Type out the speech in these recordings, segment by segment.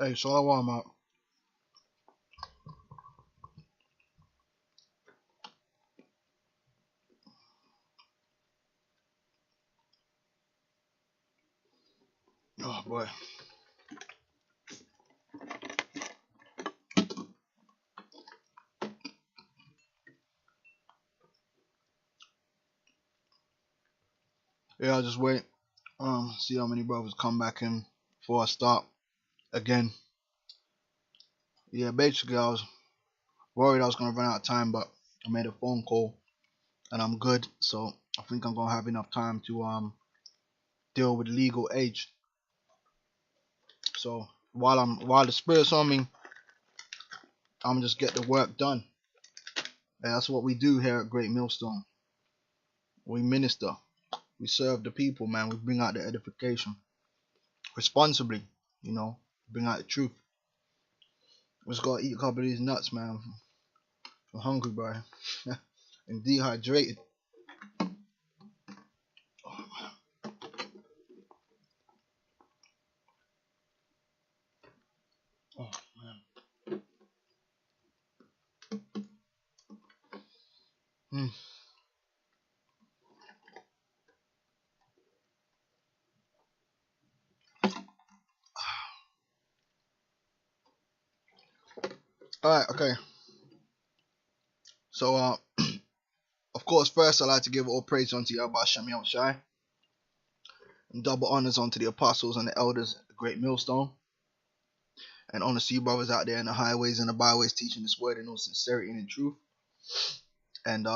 Hey, Shalom out. Oh boy. Yeah, I'll just wait. See how many brothers come back in before I start again. Yeah, basically I was worried I was gonna run out of time, but I made a phone call and I'm good. So I think I'm gonna have enough time to deal with legal age. So while the spirit's on me, I'm just get the work done. And that's what we do here at Great Millstone. We minister. We serve the people, man. We bring out the edification responsibly, you know, bring out the truth. We just gotta eat a couple of these nuts, man. I'm hungry, bro. And dehydrated. Oh, man. Oh, man. Alright, okay. So, of course, first I'd like to give all praise unto Yahweh Shem Yahushai, and double honors unto the apostles and the elders at the Great Millstone, and honor to you brothers out there in the highways and the byways teaching this word in all sincerity and in truth. And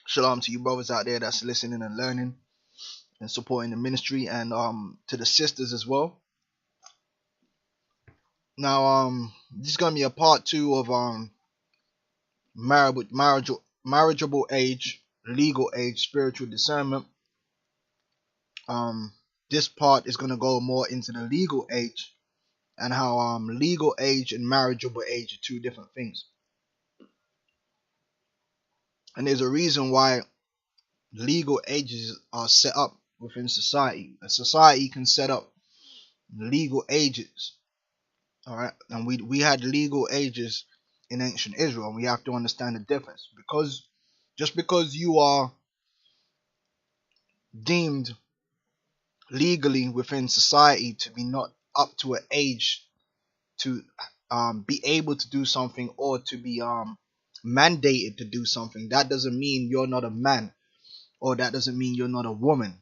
shalom to you brothers out there that's listening and learning and supporting the ministry, and to the sisters as well. Now this is gonna be a part 2 of marriageable age, legal age, spiritual discernment. This part is gonna go more into the legal age and how legal age and marriageable age are two different things. And there's a reason why legal ages are set up within society. A society can set up legal ages. Alright, and we had legal ages in ancient Israel, and we have to understand the difference. Because just because you are deemed legally within society to be not up to an age to be able to do something, or to be mandated to do something, that doesn't mean you're not a man, or that doesn't mean you're not a woman.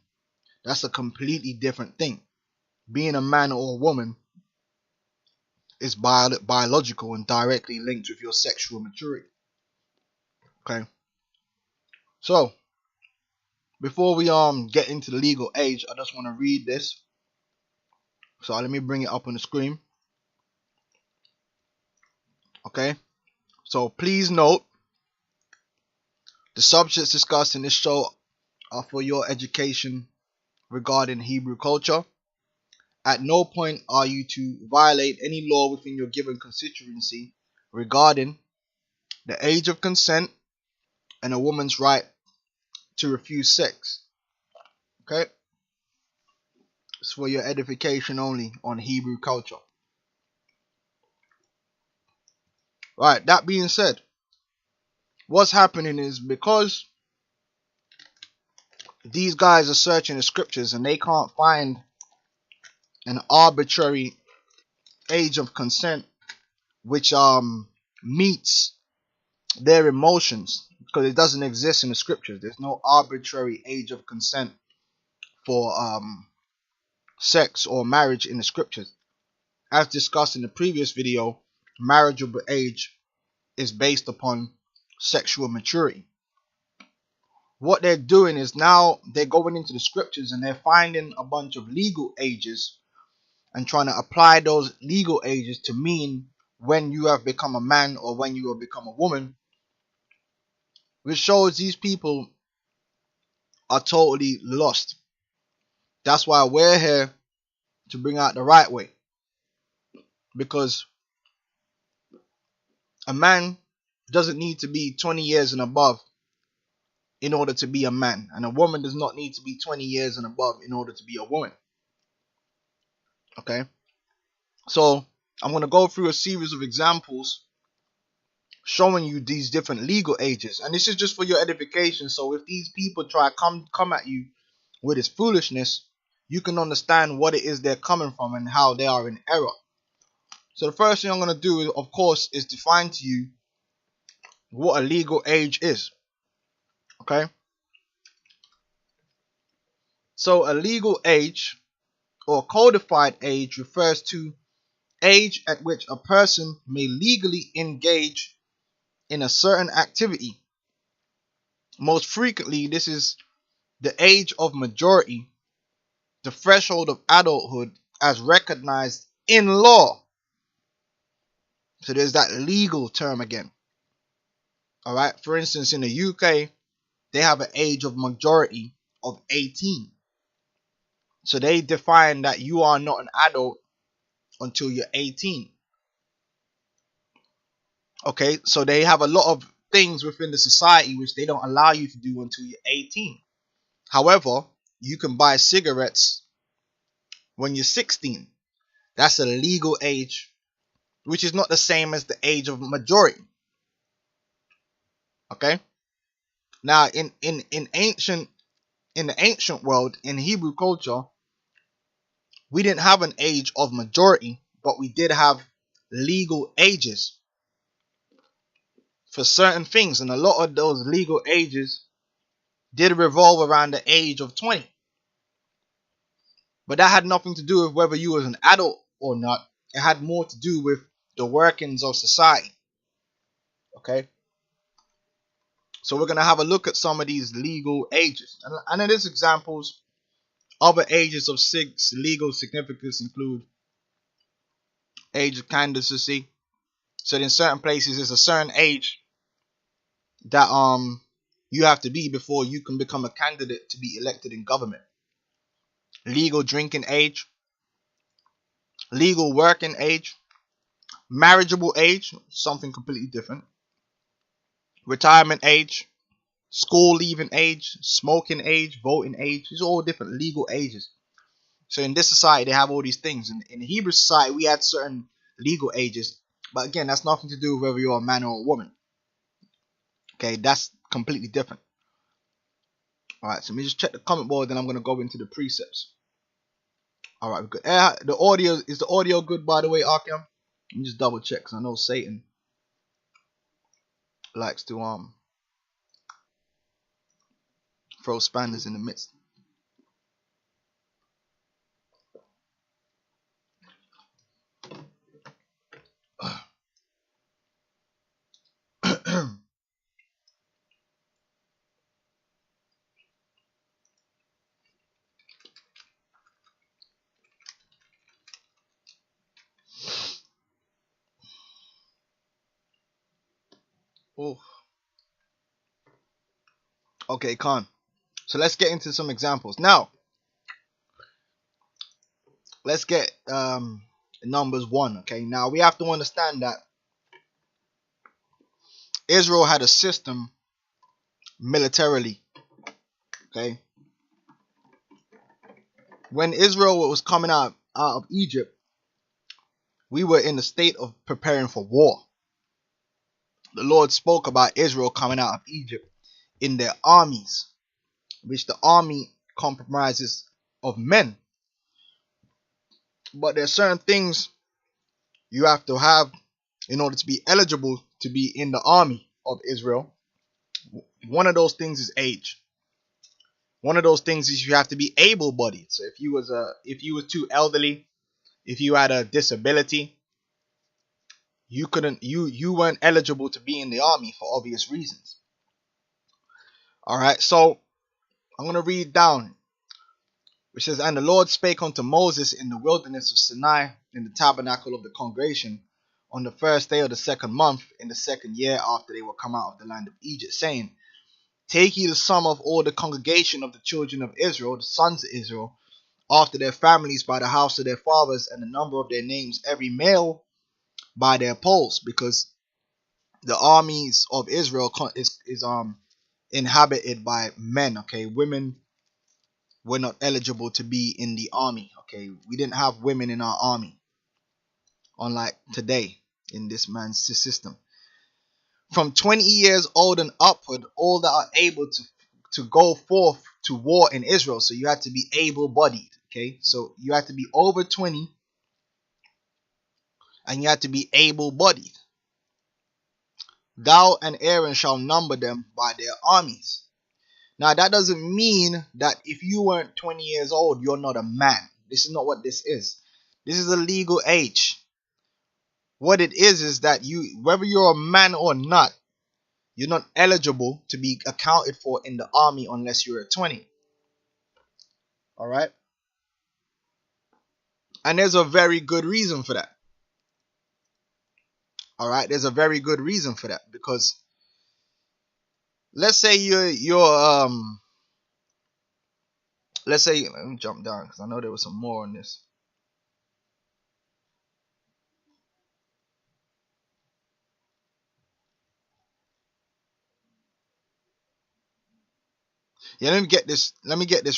That's a completely different thing. Being a man or a woman is biological and directly linked with your sexual maturity. Okay, so before we get into the legal age, I just want to read this. So let me bring it up on the screen. Okay, so please note, the subjects discussed in this show are for your education regarding Hebrew culture. At no point are you to violate any law within your given constituency regarding the age of consent and a woman's right to refuse sex. Okay? It's for your edification only on Hebrew culture. Right, that being said, what's happening is, because these guys are searching the scriptures and they can't find an arbitrary age of consent which meets their emotions, because it doesn't exist in the scriptures. There's no arbitrary age of consent for sex or marriage in the scriptures. As discussed in the previous video, marriageable age is based upon sexual maturity. What they're doing is, now they're going into the scriptures and they're finding a bunch of legal ages and trying to apply those legal ages to mean when you have become a man or when you have become a woman, which shows these people are totally lost. That's why we're here to bring out the right way, because a man doesn't need to be 20 years and above in order to be a man, and a woman does not need to be 20 years and above in order to be a woman. Okay, So I'm going to go through a series of examples showing you these different legal ages, and this is just for your edification. So if these people try come at you with this foolishness, you can understand what it is they're coming from and how they are in error. So the first thing I'm going to do, of course, is define to you what a legal age is. Okay? So a legal age or codified age refers to age at which a person may legally engage in a certain activity. Most frequently, this is the age of majority, the threshold of adulthood as recognized in law. So there's that legal term again. All right. For instance, in the UK, they have an age of majority of 18. So they define that you are not an adult until you're 18. Okay. So they have a lot of things within the society which they don't allow you to do until you're 18. However, you can buy cigarettes when you're 16. That's a legal age, which is not the same as the age of majority. Okay. Now, in the ancient world, in Hebrew culture, we didn't have an age of majority, but we did have legal ages for certain things, and a lot of those legal ages did revolve around the age of 20. But that had nothing to do with whether you was an adult or not. It had more to do with the workings of society. Okay. So we're going to have a look at some of these legal ages. And in these examples, other ages of legal significance include age of candidacy. So in certain places, there's a certain age that you have to be before you can become a candidate to be elected in government. Legal drinking age, legal working age, marriageable age, something completely different, retirement age, school leaving age, smoking age, voting age. These are all different legal ages. So in this society, they have all these things. In the Hebrew society, we had certain legal ages. But again, that's nothing to do with whether you're a man or a woman. Okay, that's completely different. Alright, so let me just check the comment board, then I'm going to go into the precepts. Alright, good. The audio, is the audio good, by the way, Arkham? Let me just double check, because I know Satan likes to throw spanners in the midst. Oh. Okay, Khan. So let's get into some examples. Now, let's get numbers 1. Okay, now we have to understand that Israel had a system militarily. Okay, when Israel was coming out of Egypt, we were in the state of preparing for war. The Lord spoke about Israel coming out of Egypt in their armies, which the army comprises of men. But there are certain things you have to have in order to be eligible to be in the army of Israel. One of those things is age. One of those things is you have to be able-bodied. So if you were too elderly, if you had a disability, you weren't eligible to be in the army for obvious reasons. All right, so I'm going to read down, which says, "And the Lord spake unto Moses in the wilderness of Sinai, in the tabernacle of the congregation, on the first day of the second month, in the second year after they were come out of the land of Egypt, saying, Take ye the sum of all the congregation of the children of Israel, the sons of Israel, after their families by the house of their fathers, and the number of their names, every male by their polls," because the armies of Israel is inhabited by men. Okay, women were not eligible to be in the army. Okay, we didn't have women in our army. unlike today in this man's system. From 20 years old and upward, all that are able to go forth to war in Israel. So you had to be able-bodied. Okay, so you had to be over 20 and you had to be able-bodied. Thou and Aaron shall number them by their armies. Now that doesn't mean that if you weren't 20 years old, you're not a man. This is not what this is. This is a legal age. What it is that whether you're a man or not, you're not eligible to be accounted for in the army unless you're at 20. Alright? And there's a very good reason for that. Alright? There's a very good reason for that. Because let's say let's say, let me jump down because I know there was some more on this. Yeah, let me get this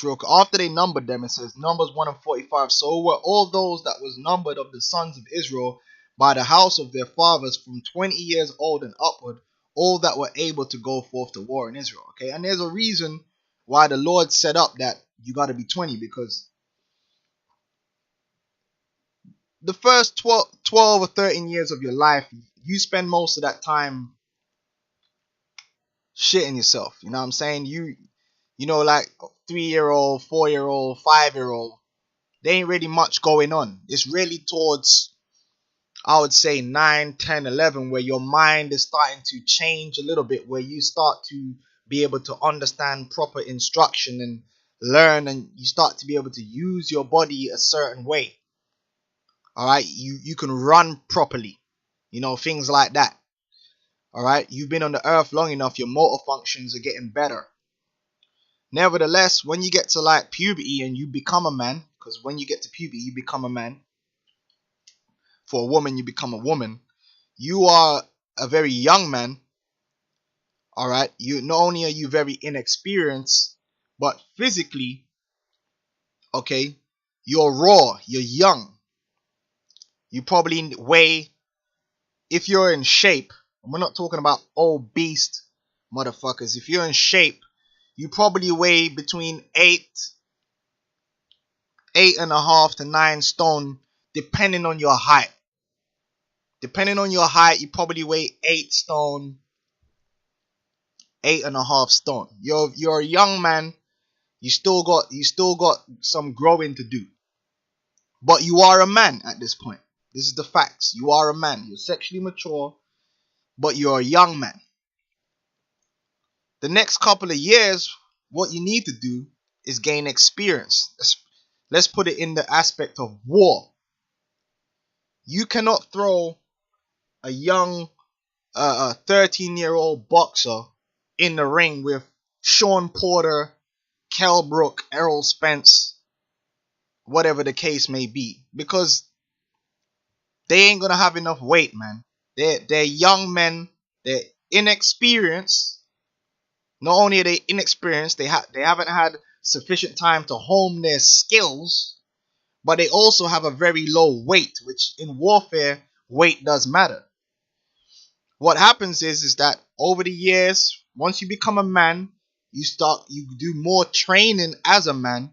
real quick. After they numbered them, it says Numbers 1 and 45. So were all those that was numbered of the sons of Israel by the house of their fathers from 20 years old and upward, all that were able to go forth to war in Israel. Okay, and there's a reason why the Lord set up that you got to be 20, because the first 12 or 13 years of your life, you spend most of that time shitting yourself. You know what I'm saying? You know, like 3-year-old, 4-year-old, 5-year-old, there ain't really much going on. It's really towards, I would say, 9, 10, 11, where your mind is starting to change a little bit, where you start to be able to understand proper instruction and learn, and you start to be able to use your body a certain way. Alright, you can run properly, you know, things like that. Alright, you've been on the earth long enough, your motor functions are getting better. Nevertheless, when you get to like puberty and you become a man, because when you get to puberty, you become a man. For a woman, you become a woman. You are a very young man. Alright, not only are you very inexperienced, but physically, okay, you're raw, you're young. You probably weigh, if you're in shape, and we're not talking about obese motherfuckers, if you're in shape, you probably weigh between 8.5 to 9 stone, depending on your height. Depending on your height, you probably weigh 8 stone, 8.5 stone. You're a young man. You still got some growing to do. But you are a man at this point. This is the facts. You are a man. You're sexually mature, but you're a young man. The next couple of years, what you need to do is gain experience. Let's put it in the aspect of war. You cannot throw a young 13-year-old boxer in the ring with Sean Porter, Kell Brook, Errol Spence, whatever the case may be, because they ain't gonna have enough weight, man. They're young men. They're inexperienced. Not only are they inexperienced, they haven't had sufficient time to hone their skills, but they also have a very low weight, which in warfare, weight does matter. What happens is that over the years, once you become a man, you do more training as a man.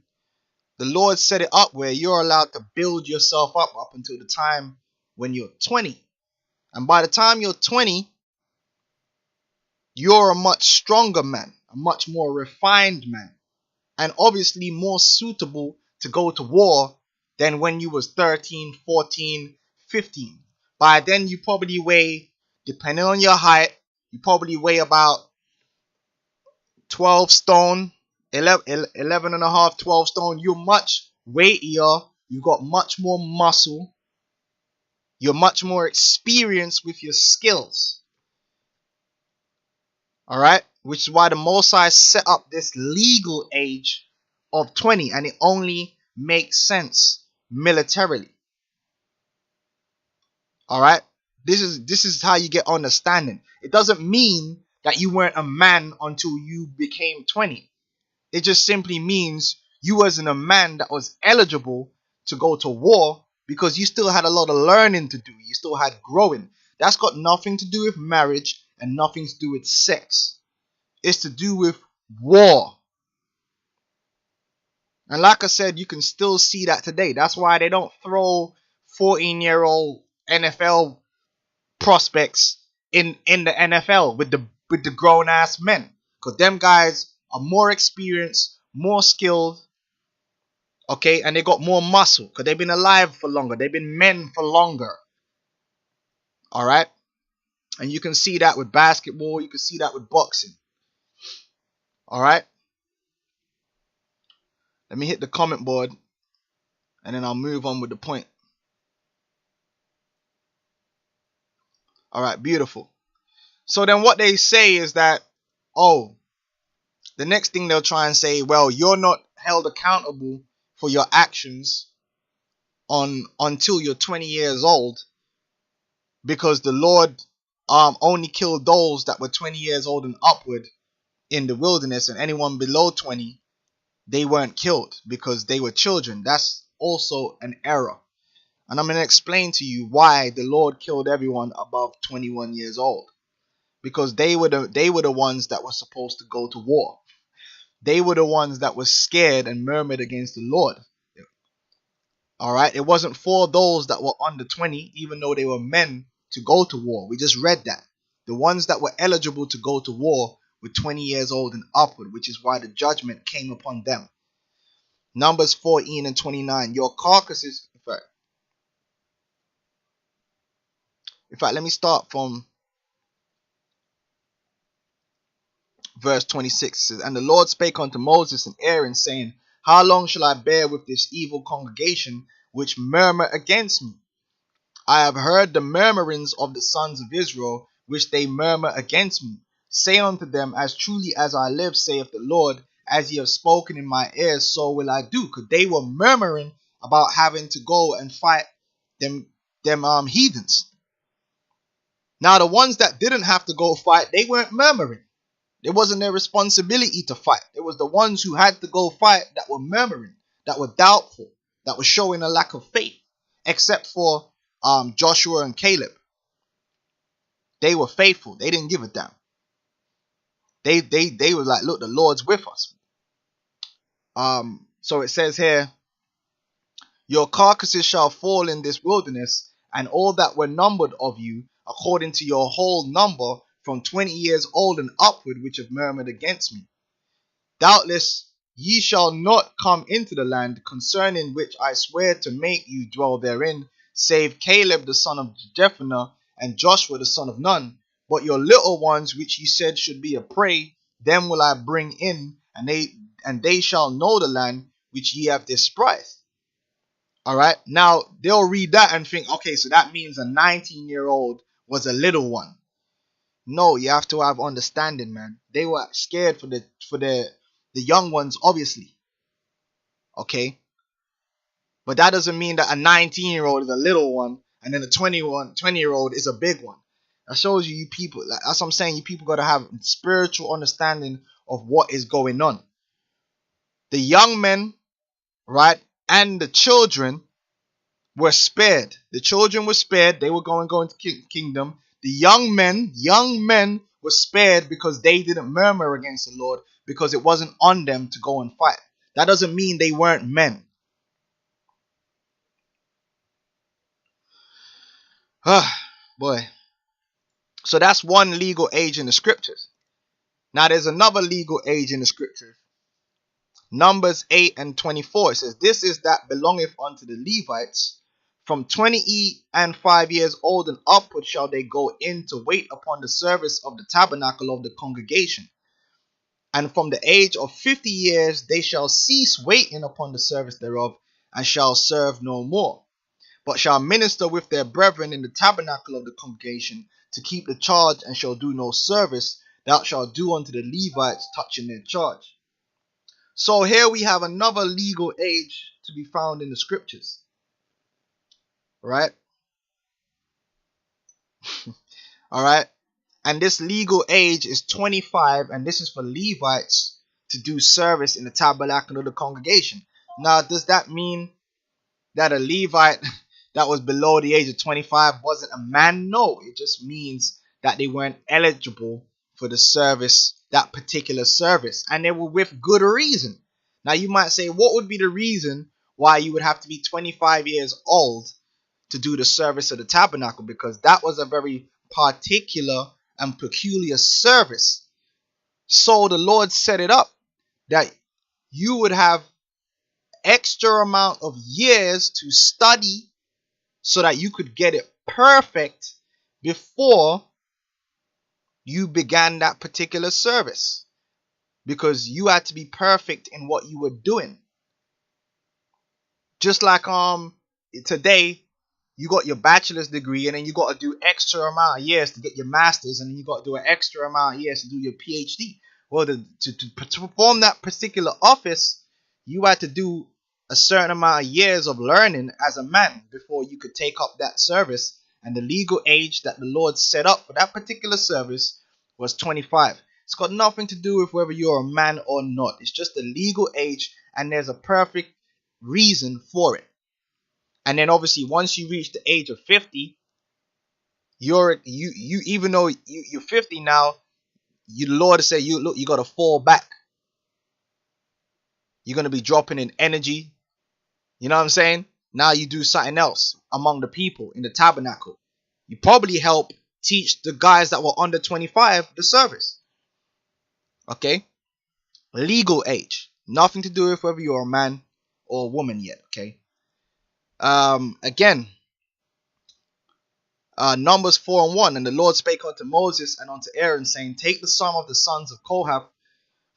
The Lord set it up where you're allowed to build yourself up until the time when you're 20. And by the time you're 20, you're a much stronger man, a much more refined man, and obviously more suitable to go to war than when you was 13, 14, 15. By then you probably weigh, depending on your height, you probably weigh about 12 stone, 11.5, 12 stone. You're much weightier. You got much more muscle. You're much more experienced with your skills. Alright? Which is why the Most High set up this legal age of 20. And it only makes sense militarily. Alright? This is how you get understanding. It doesn't mean that you weren't a man until you became 20. It just simply means you wasn't a man that was eligible to go to war because you still had a lot of learning to do. You still had growing. That's got nothing to do with marriage and nothing to do with sex. It's to do with war. And like I said, you can still see that today. That's why they don't throw 14-year-old NFL prospects in the NFL with the grown ass men, because them guys are more experienced, more skilled, okay, and they got more muscle because they've been alive for longer. They've been men for longer. All right, and you can see that with basketball. You can see that with boxing. All right, let me hit the comment board, and then I'll move on with the point. All right, beautiful. So then what they say is that, oh, the next thing they'll try and say, well, you're not held accountable for your actions until you're 20 years old, because the Lord only killed those that were 20 years old and upward in the wilderness, and anyone below 20, they weren't killed because they were children. That's also an error. And I'm going to explain to you why the Lord killed everyone above 21 years old. Because they were the ones that were supposed to go to war. They were the ones that were scared and murmured against the Lord. All right, it wasn't for those that were under 20, even though they were men, to go to war. We just read that. The ones that were eligible to go to war were 20 years old and upward, which is why the judgment came upon them. Numbers 14 and 29. Your carcasses, in fact, let me start from verse 26. It says, and the Lord spake unto Moses and Aaron, saying, how long shall I bear with this evil congregation which murmur against me? I have heard the murmurings of the sons of Israel, which they murmur against me. Say unto them, as truly as I live, saith the Lord, as ye have spoken in my ears, so will I do. Because they were murmuring about having to go and fight them heathens. Now the ones that didn't have to go fight, they weren't murmuring. It wasn't their responsibility to fight. It was the ones who had to go fight that were murmuring, that were doubtful, that were showing a lack of faith. Except for Joshua and Caleb. They were faithful. They didn't give a damn. They were like, look, the Lord's with us. So it says here, your carcasses shall fall in this wilderness, and all that were numbered of you, according to your whole number, from 20 years old and upward, which have murmured against me. Doubtless ye shall not come into the land, concerning which I swear to make you dwell therein, save Caleb the son of Jephunneh and Joshua the son of Nun. But your little ones, which ye said should be a prey, them will I bring in, and they shall know the land which ye have despised. Alright, now they'll read that and think, okay, so that means a 19-year-old was a little one. No, you have to have understanding, man. They were scared for the young ones, obviously. Okay? But that doesn't mean that a 19-year-old is a little one and then a 20-year-old is a big one. That shows you people, like, that's what I'm saying, you people got to have spiritual understanding of what is going on. The young men, right, and the children were spared. The children were spared. They were going to kingdom. The young men were spared because they didn't murmur against the Lord, because it wasn't on them to go and fight. That doesn't mean they weren't men. Boy. So that's one legal age in the scriptures. Now there's another legal age in the scriptures. Numbers 8 and 24. It says, this is that belongeth unto the Levites. From 20 and 5 years old and upward shall they go in to wait upon the service of the tabernacle of the congregation. And from the age of 50 years they shall cease waiting upon the service thereof, and shall serve no more, but shall minister with their brethren in the tabernacle of the congregation, to keep the charge, and shall do no service. Thou shalt do unto the Levites touching their charge. So here we have another legal age to be found in the scriptures. Right? Alright? And this legal age is 25, and this is for Levites to do service in the tabernacle of the congregation. Now, does that mean that a Levite that was below the age of 25 wasn't a man. No, it just means that they weren't eligible for the service, that particular service, and they were with good reason. Now you might say, what would be the reason why you would have to be 25 years old to do the service of the tabernacle? Because that was a very particular and peculiar service. So the Lord set it up that you would have extra amount of years to study so that you could get it perfect before you began that particular service, because you had to be perfect in what you were doing. Just like today you got your bachelor's degree, and then you got to do extra amount of years to get your master's, and then you got to do an extra amount of years to do your PhD. Well, to perform that particular office, you had to do a certain amount of years of learning as a man before you could take up that service. And the legal age that the Lord set up for that particular service was 25. It's got nothing to do with whether you're a man or not. It's just the legal age, and there's a perfect reason for it. And then obviously once you reach the age of 50, you even though you're 50 now, the Lord said, you got to fall back. You're going to be dropping in energy. You know what I'm saying? Now you do something else among the people in the tabernacle. You probably help teach the guys that were under 25 the service. Okay? Legal age. Nothing to do with whether you're a man or a woman yet. Okay? Again, Numbers 4:1. And the Lord spake unto Moses and unto Aaron, saying, take the sum of the sons of Kohath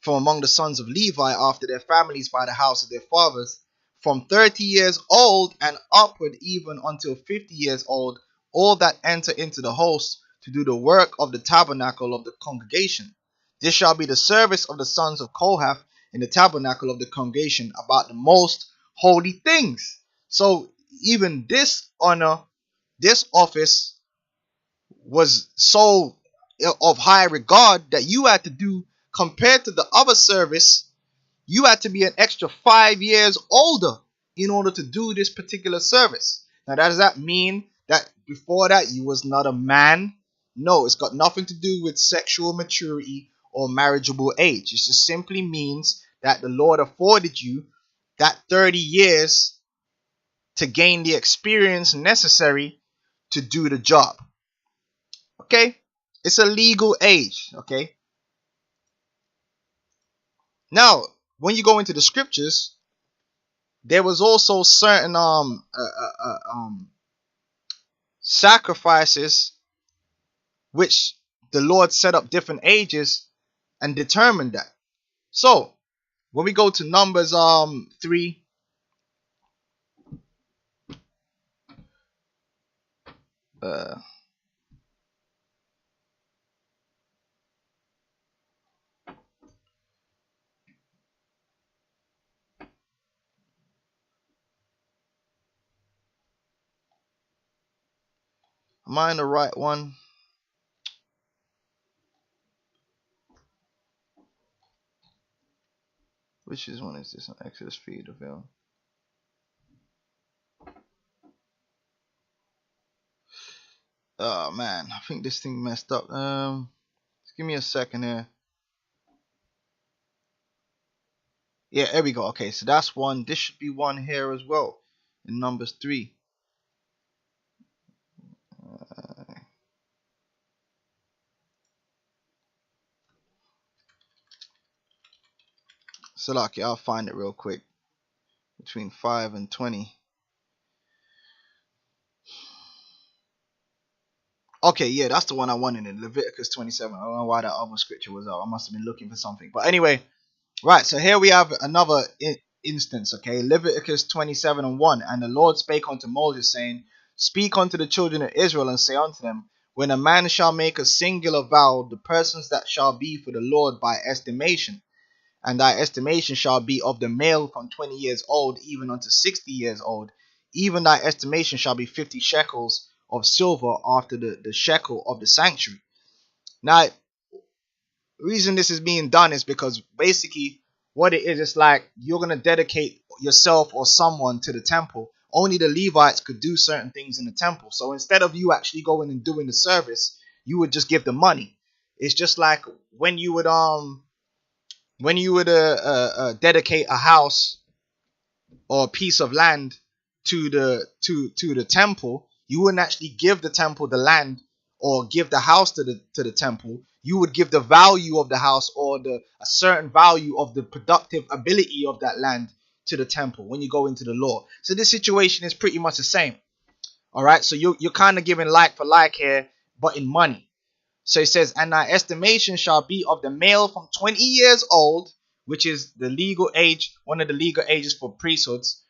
from among the sons of Levi after their families by the house of their fathers, from 30 years old and upward, even until 50 years old, all that enter into the host to do the work of the tabernacle of the congregation. This shall be the service of the sons of Kohath in the tabernacle of the congregation about the most holy things. So even this honor, this office was so of high regard that you had to do, compared to the other service, you had to be an extra 5 years older in order to do this particular service. Now, does that mean that before that you was not a man? No, it's got nothing to do with sexual maturity or marriageable age. It just simply means that the Lord afforded you that 30 years to gain the experience necessary to do the job. Okay? It's a legal age. Okay? Now, when you go into the scriptures, there was also certain sacrifices which the Lord set up different ages and determined that. So when we go to Numbers 3, am I in the right one? Which one is this? Exodus feed of hell. Oh man, I think this thing messed up. Just give me a second here. Yeah, there we go. Okay, so that's one. This should be one here as well in Numbers 3. So lucky, I'll find it real quick. Between 5 and 20. Okay, yeah, that's the one I wanted in Leviticus 27. I don't know why that other scripture was out. I must have been looking for something. But anyway, right, so here we have another instance, okay? Leviticus 27:1. And the Lord spake unto Moses, saying, speak unto the children of Israel, and say unto them, when a man shall make a singular vow, the persons that shall be for the Lord by estimation, and thy estimation shall be of the male from 20 years old even unto 60 years old, even thy estimation shall be 50 shekels of silver after the shekel of the sanctuary. Now, the reason this is being done is because basically what it is, it's like you're going to dedicate yourself or someone to the temple only the Levites could do certain things in the temple. So instead of you actually going and doing the service, you would just give the money. It's just like when you would dedicate a house or a piece of land to the temple, you wouldn't actually give the temple the land or give the house to the temple. You would give the value of the house or a certain value of the productive ability of that land to the temple when you go into the law. So this situation is pretty much the same. All right, so you're kind of giving like for like here, but in money. So it says, and thy estimation shall be of the male from 20 years old, which is the legal age, one of the legal ages for priesthoods.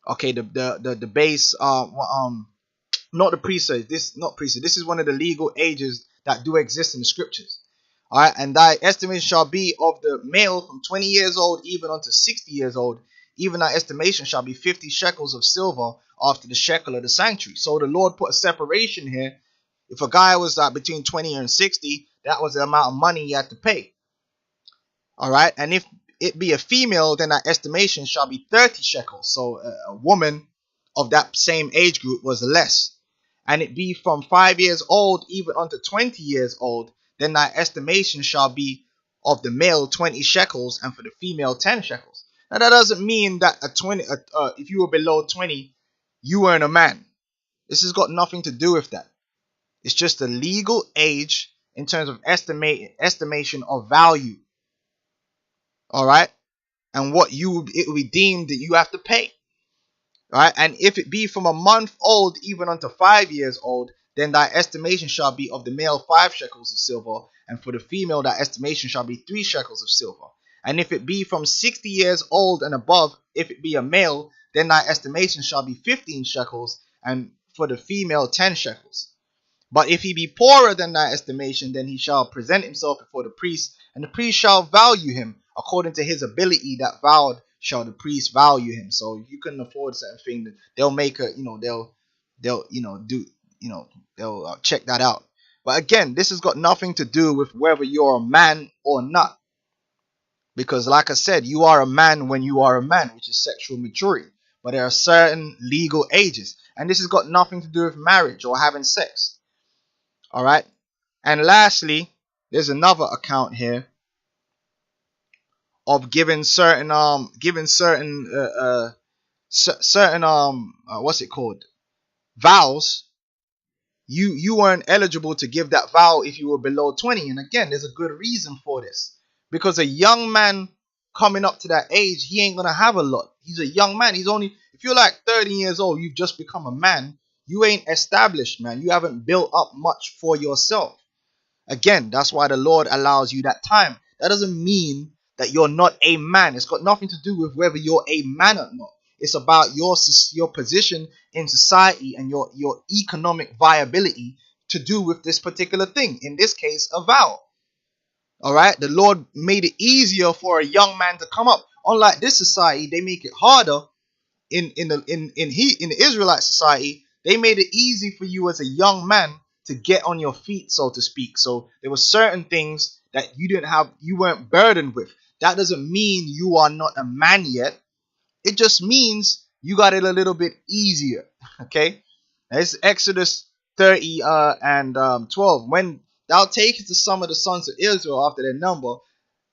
Okay, the base, not the priesthood. This not priesthood. This is one of the legal ages that do exist in the scriptures. All right, and thy estimation shall be of the male from 20 years old even unto 60 years old. Even thy estimation shall be 50 shekels of silver after the shekel of the sanctuary. So the Lord put a separation here. If a guy was between 20 and 60, that was the amount of money he had to pay. All right, and if it be a female, then that estimation shall be 30 shekels. So a woman of that same age group was less. And it be from 5 years old even unto 20 years old, then thy estimation shall be of the male 20 shekels, and for the female 10 shekels. Now that doesn't mean that if you were below 20, you weren't a man. This has got nothing to do with that. It's just the legal age in terms of estimation of value. All right, and what it will be deemed that you have to pay. All right, and if it be from a month old even unto 5 years old, then thy estimation shall be of the male 5 shekels of silver, and for the female thy estimation shall be 3 shekels of silver. And if it be from 60 years old and above, if it be a male, then thy estimation shall be 15 shekels, and for the female 10 shekels. But if he be poorer than thy estimation, then he shall present himself before the priest, and the priest shall value him according to his ability. That vowed shall the priest value him. So if you couldn't afford a certain thing, they'll make a, they'll check that out. But again, this has got nothing to do with whether you're a man or not, because like I said, you are a man when you are a man, which is sexual maturity. But there are certain legal ages, and this has got nothing to do with marriage or having sex. All right, and lastly, there's another account here of giving certain what's it called, vows. You weren't eligible to give that vow if you were below 20, and again, there's a good reason for this, because a young man coming up to that age, he ain't gonna have a lot. He's a young man. He's only, if you're like 30 years old, you've just become a man. You ain't established, man. You haven't built up much for yourself. Again, that's why the Lord allows you that time. That doesn't mean that you're not a man. It's got nothing to do with whether you're a man or not. It's about your position in society and your economic viability to do with this particular thing. In this case, a vow. All right, the Lord made it easier for a young man to come up. Unlike this society, they make it harder. In the Israelite society, they made it easy for you as a young man to get on your feet, so to speak. So there were certain things that you weren't burdened with. That doesn't mean you are not a man yet. It just means you got it a little bit easier. Okay, it's Exodus 30 and 12. When thou takest the sum of the sons of Israel after their number,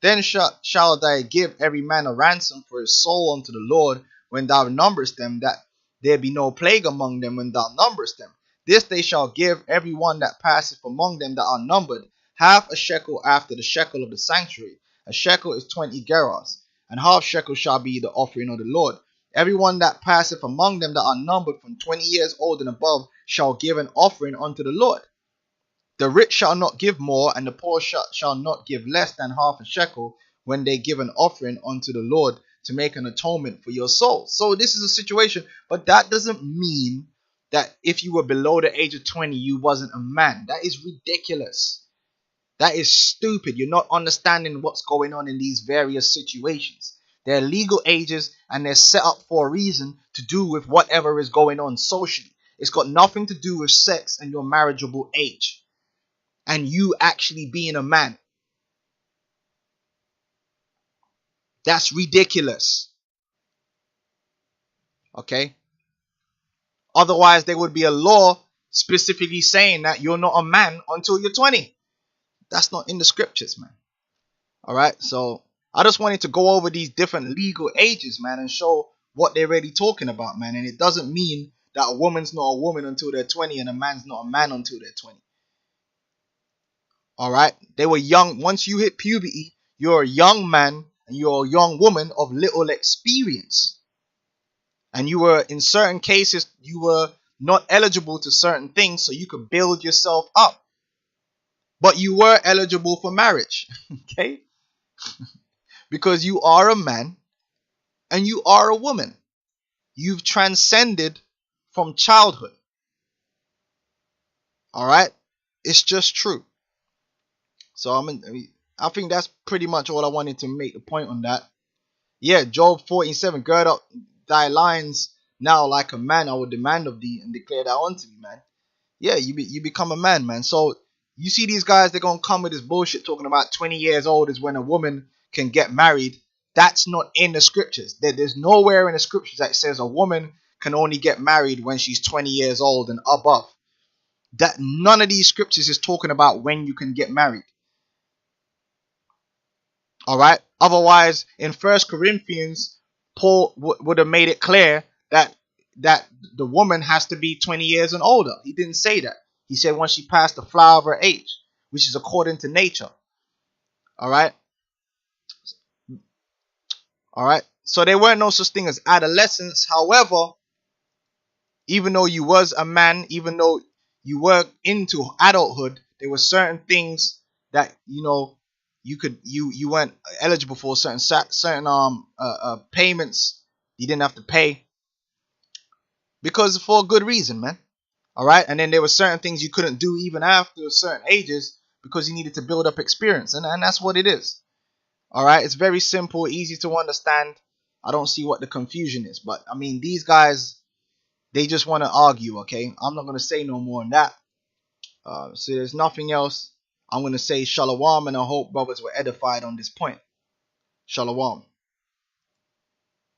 then shall thou give every man a ransom for his soul unto the Lord when thou numberest them, that there be no plague among them when thou numberest them. This they shall give every one that passeth among them that are numbered, half a shekel after the shekel of the sanctuary. A shekel is 20 gerahs, and half shekel shall be the offering of the Lord. Every one that passeth among them that are numbered from 20 years old and above shall give an offering unto the Lord. The rich shall not give more, and the poor shall not give less than half a shekel when they give an offering unto the Lord to make an atonement for your soul. So this is a situation, but that doesn't mean that if you were below the age of 20, you wasn't a man. That is ridiculous. That is stupid. You're not understanding what's going on in these various situations. They're legal ages, and they're set up for a reason to do with whatever is going on socially. It's got nothing to do with sex and your marriageable age and you actually being a man. That's ridiculous. Okay? Otherwise, there would be a law specifically saying that you're not a man until you're 20. That's not in the scriptures, man. All right, so I just wanted to go over these different legal ages, man, and show what they're really talking about, man. And it doesn't mean that a woman's not a woman until they're 20 and a man's not a man until they're 20. All right, they were young. Once you hit puberty, you're a young man and you're a young woman of little experience. And you were, in certain cases, you were not eligible to certain things, so you could build yourself up. But you were eligible for marriage, okay? Because you are a man and you are a woman. You've transcended from childhood. All right? It's just true. So I think that's pretty much all I wanted to make the point on that. Yeah, Job 14:7, gird up thy loins now like a man, I will demand of thee, and declare thou unto me, man. Yeah, you become a man, man. So you see these guys, they're going to come with this bullshit talking about 20 years old is when a woman can get married. That's not in the scriptures. There's nowhere in the scriptures that says a woman can only get married when she's 20 years old and above. That none of these scriptures is talking about when you can get married. All right. Otherwise, in 1 Corinthians, Paul would have made it clear that the woman has to be 20 years and older. He didn't say that. He said once she passed the flower of her age, which is according to nature. All right. All right. So there weren't no such thing as adolescence. However, even though you was a man, even though you were into adulthood, there were certain things that, you know, you weren't eligible for, certain payments you didn't have to pay, because for a good reason, man. All right. And then there were certain things you couldn't do even after certain ages because you needed to build up experience, and that's what it is. All right. It's very simple, easy to understand. I don't see what the confusion is, but I mean, these guys, they just want to argue. Okay, I'm not going to say no more on that. So there's nothing else. I'm going to say shalom, and I hope brothers were edified on this point. Shalom.